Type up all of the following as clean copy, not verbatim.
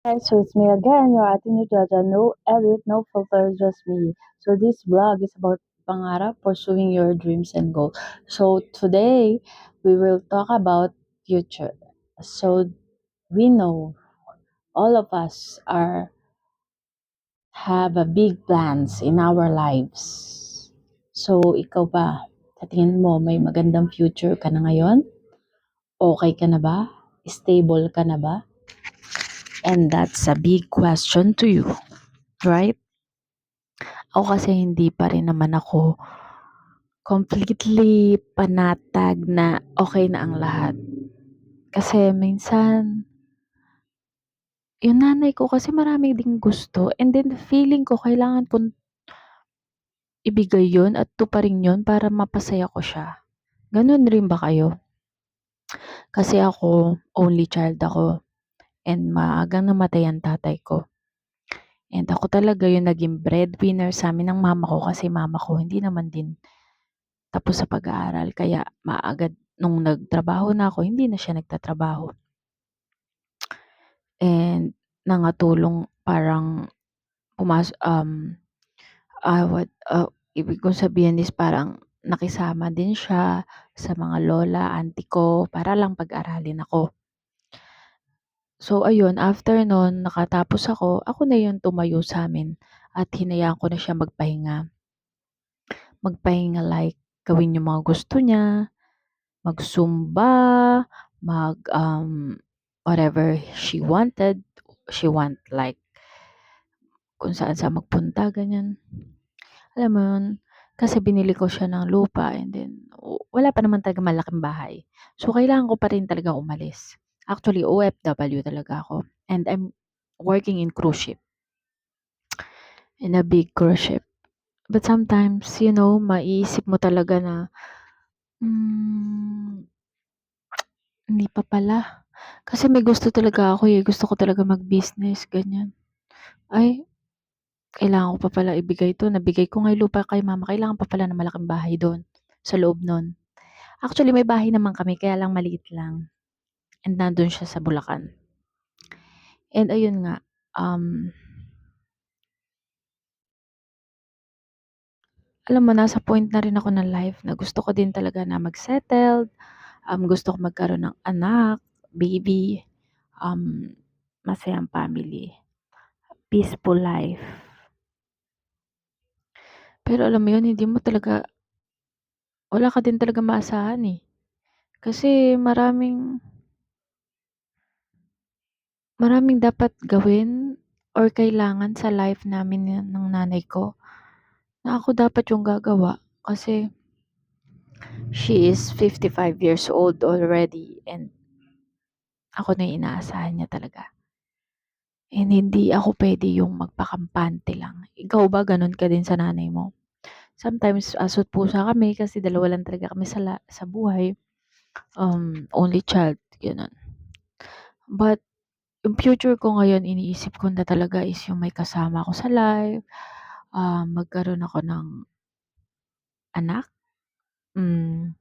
Guys, so it's me again, your Ate New Jaja. No edit, no filter, just me. So this vlog is about pangarap, pursuing your dreams and goals. So today we will talk about future. So we know all of us are have a big plans in our lives. So ikaw ba, sa tingin mo may magandang future ka na ngayon? Okay ka na ba? Stable ka na ba? And that's a big question to you, right? Ako kasi hindi pa rin naman ako completely panatag na okay na ang lahat. Kasi minsan, yung nanay ko kasi marami ding gusto and then feeling ko kailangan kong ibigay yun at tuparin yun para mapasaya ko siya. Ganun rin ba kayo? Kasi ako, only child ako and maagang namatay ang tatay ko. And ako talaga yung naging breadwinner sa amin ng mama ko kasi mama ko hindi naman din tapos sa pag-aaral kaya maagad nung nagtrabaho na ako, hindi na siya nagtatrabaho. And nangatulong parang ibig kong sabihin is parang nakisama din siya sa mga lola, auntie ko para lang pag-aralin ako. So ayun, after nun nakatapos ako na yung tumayo sa'min at hinayaan ko na siya magpahinga. Magpahinga like gawin yung mga gusto niya, mag-zumba, whatever she wanted. She want like kung saan magpunta, ganyan. Alam mo yun? Kasi binili ko siya ng lupa and then wala pa naman talaga malaking bahay. So, kailangan ko pa rin talaga umalis. Actually, OFW talaga ako. And I'm working in cruise ship. In a big cruise ship. But sometimes, maiisip mo talaga na, hmm, hindi pa pala. Kasi may gusto talaga ako eh. Gusto ko talaga mag-business, ganyan. Ay, kailangan ko pa pala ibigay 'to. Nabigay ko nga yung lupa kay mama. Kailangan pa pala ng malaking bahay do'n, sa loob nun. Actually, may bahay naman kami, kaya lang maliit lang. And nandun siya sa Bulacan. And ayun nga, alam mo, nasa point na rin ako ng life na gusto ko din talaga na mag-settled. Gusto ko magkaroon ng anak, baby, um, masayang family, peaceful life. Pero alam mo yun, hindi mo talaga wala ka din talagang maasahan, eh. Kasi maraming dapat gawin or kailangan sa life namin ng nanay ko na ako dapat yung gagawa kasi she is 55 years old already and ako na yung inaasahan niya talaga. And hindi ako pwede yung magpakampante lang. Ikaw ba ganun ka din sa nanay mo? Sometimes asot pusa kami kasi dalawa lang talaga kami sa buhay. Only child, gano'n. But yung future ko ngayon iniisip ko na talaga is yung may kasama ako sa life, magkaroon ako ng anak, hmm,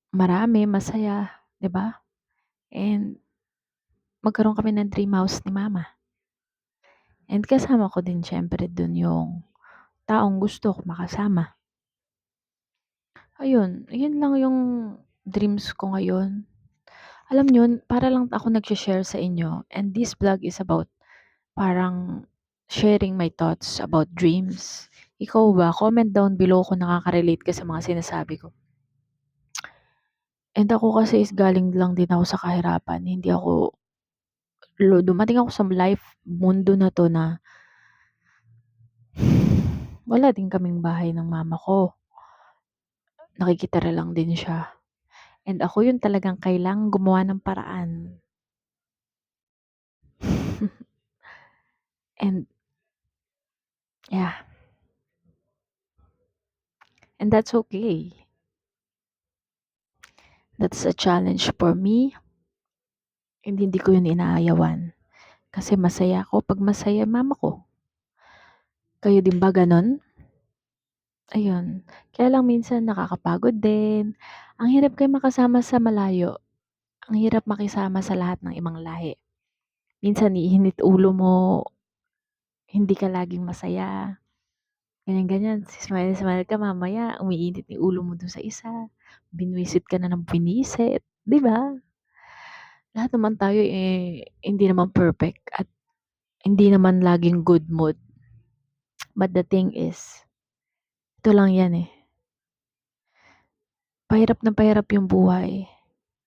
marami, masaya, 'di ba? And magkaroon kami ng dream house ni mama. And kasama ko din siyempre dun yung taong gusto ko makasama. Ayun, yun lang yung dreams ko ngayon. Alam niyo, para lang ako nag-share sa inyo and this vlog is about parang sharing my thoughts about dreams. Ikaw ba? Comment down below kung nakaka-relate ka sa mga sinasabi ko. And ako kasi is galing lang din ako sa kahirapan. Hindi ako, dumating ako sa mundo na to na wala din kaming bahay ng mama ko. Nakikitira lang din siya. And ako yun talagang kailangang gumawa ng paraan. And yeah, and that's okay. That's a challenge for me. And hindi ko yun inaayawan. Kasi masaya ako pag masaya mama ko. Kayo din ba ganon? Ayun. Kaya lang minsan nakakapagod din. Ang hirap kayo makasama sa malayo. Ang hirap makisama sa lahat ng ibang lahi. minsan iinit ulo mo, hindi ka laging masaya, ganyan-ganyan. Smile-smile ka, mamaya umiinit yung ulo mo dun sa isa, binwisit ka na ng binisit, 'di ba? Lahat naman tayo, hindi naman perfect at hindi naman laging good mood. But the thing is, ito lang yan, pahirap na pahirap yung buhay,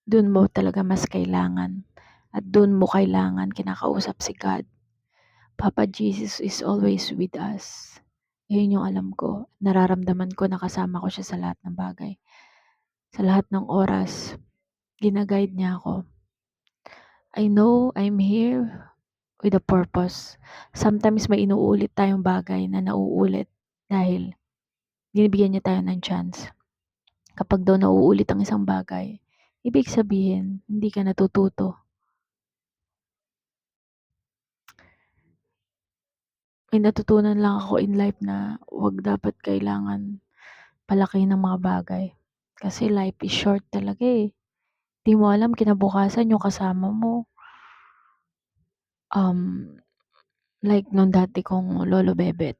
dun mo talaga mas kailangan at dun mo kailangan kinakausap si God. Papa Jesus is always with us. Yun yung alam ko. Nararamdaman ko na kasama ko siya sa lahat ng bagay. Sa lahat ng oras, gina-guide niya ako. I know I'm here with a purpose. Sometimes may inuulit tayong bagay na nauulit dahil binibigyan niya tayo ng chance. Kapag daw nauulit ang isang bagay, ibig sabihin, hindi ka natututo. May natutunan lang ako in life na wag dapat kailangan palaki ng mga bagay. Kasi life is short talaga eh. Di mo alam kinabukasan yung kasama mo. Like nung dati kong lolo bebet,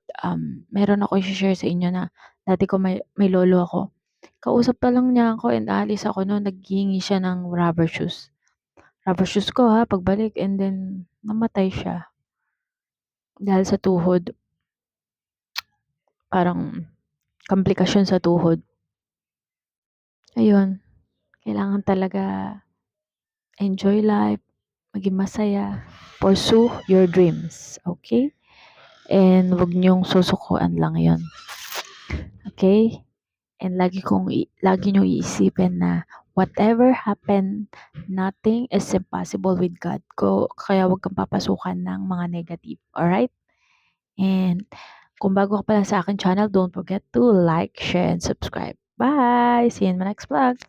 meron ako i-share sa inyo na dati ko may lolo ako. Kausap pa lang niya ako and aalis ako noon, naghihingi siya ng rubber shoes. Rubber shoes ko ha, pagbalik and then namatay siya. Dahil sa tuhod, parang komplikasyon sa tuhod. Ayun, kailangan talaga enjoy life, maging masaya, pursue your dreams, okay? And wag niyong susukuan lang yon, okay? And lagi niyong iisipin na whatever happen, nothing is impossible with God. Kaya wag kang papasukan ng mga negative, alright? And kung bago ka pa lang sa akin channel, don't forget to like, share, and subscribe. Bye! See you in my next vlog.